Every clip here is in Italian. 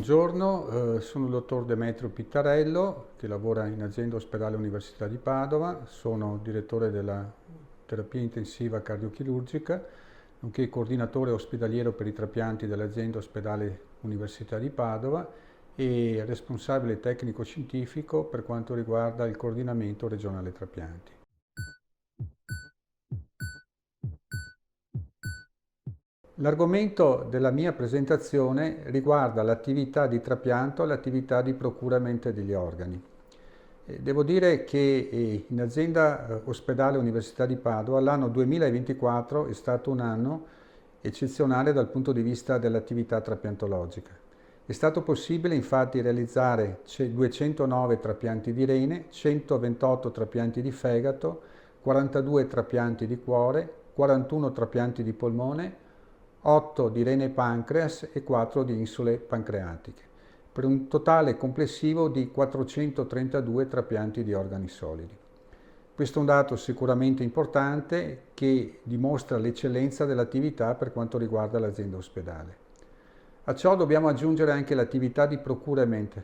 Buongiorno, sono il dottor Demetrio Pittarello che lavora in azienda ospedale Università di Padova, sono direttore della terapia intensiva cardiochirurgica, nonché coordinatore ospedaliero per i trapianti dell'azienda ospedale Università di Padova e responsabile tecnico-scientifico per quanto riguarda il coordinamento regionale trapianti. L'argomento della mia presentazione riguarda l'attività di trapianto e l'attività di procuramento degli organi. Devo dire che in azienda ospedale Università di Padova l'anno 2024 è stato un anno eccezionale dal punto di vista dell'attività trapiantologica. È stato possibile infatti realizzare 209 trapianti di rene, 128 trapianti di fegato, 42 trapianti di cuore, 41 trapianti di polmone, 8 di rene e pancreas e 4 di insule pancreatiche, per un totale complessivo di 432 trapianti di organi solidi. Questo è un dato sicuramente importante che dimostra l'eccellenza dell'attività per quanto riguarda l'azienda ospedale. A ciò dobbiamo aggiungere anche l'attività di procuramento.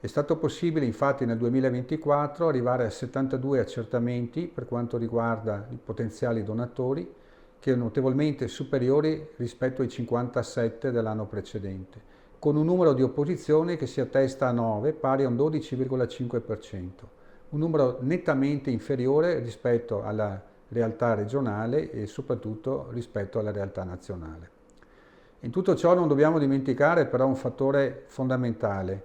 È stato possibile infatti nel 2024 arrivare a 72 accertamenti per quanto riguarda i potenziali donatori, che è notevolmente superiori rispetto ai 57 dell'anno precedente, con un numero di opposizione che si attesta a 9, pari a un 12,5%, un numero nettamente inferiore rispetto alla realtà regionale e soprattutto rispetto alla realtà nazionale. In tutto ciò non dobbiamo dimenticare però un fattore fondamentale,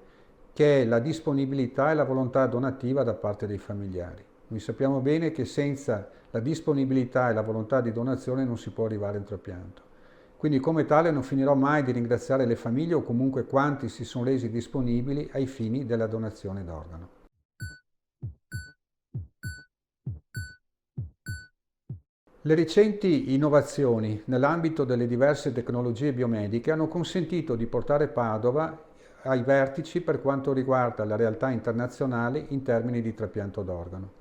che è la disponibilità e la volontà donativa da parte dei familiari. Noi sappiamo bene che senza la disponibilità e la volontà di donazione non si può arrivare al trapianto. Quindi come tale non finirò mai di ringraziare le famiglie o comunque quanti si sono resi disponibili ai fini della donazione d'organo. Le recenti innovazioni nell'ambito delle diverse tecnologie biomediche hanno consentito di portare Padova ai vertici per quanto riguarda la realtà internazionale in termini di trapianto d'organo.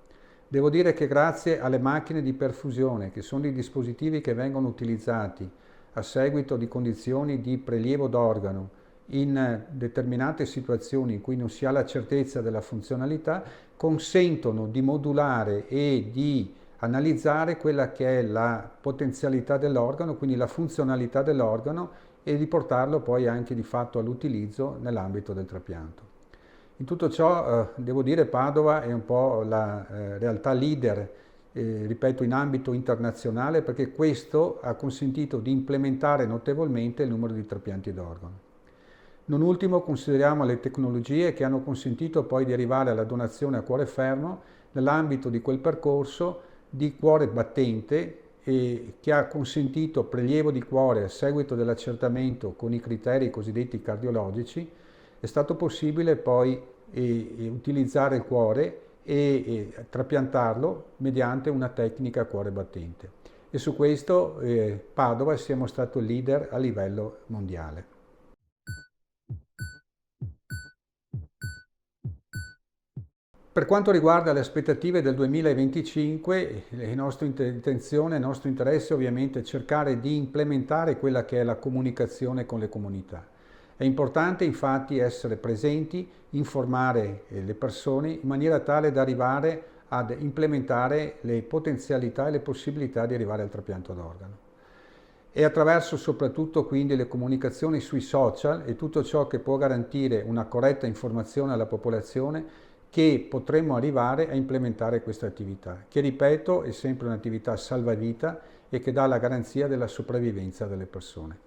Devo dire che grazie alle macchine di perfusione, che sono i dispositivi che vengono utilizzati a seguito di condizioni di prelievo d'organo in determinate situazioni in cui non si ha la certezza della funzionalità, consentono di modulare e di analizzare quella che è la potenzialità dell'organo, quindi la funzionalità dell'organo, e di portarlo poi anche di fatto all'utilizzo nell'ambito del trapianto. In tutto ciò, devo dire, Padova è un po' la realtà leader, ripeto, in ambito internazionale, perché questo ha consentito di implementare notevolmente il numero di trapianti d'organo. Non ultimo consideriamo le tecnologie che hanno consentito poi di arrivare alla donazione a cuore fermo nell'ambito di quel percorso di cuore battente che ha consentito prelievo di cuore a seguito dell'accertamento con i criteri cosiddetti cardiologici. È stato possibile poi utilizzare il cuore e trapiantarlo mediante una tecnica a cuore battente. E su questo Padova siamo stati leader a livello mondiale. Per quanto riguarda le aspettative del 2025, la nostra intenzione, il nostro interesse ovviamente è cercare di implementare quella che è la comunicazione con le comunità. È importante infatti essere presenti, informare le persone in maniera tale da arrivare ad implementare le potenzialità e le possibilità di arrivare al trapianto d'organo. E attraverso soprattutto quindi le comunicazioni sui social e tutto ciò che può garantire una corretta informazione alla popolazione, che potremmo arrivare a implementare questa attività, che ripeto è sempre un'attività salvavita e che dà la garanzia della sopravvivenza delle persone.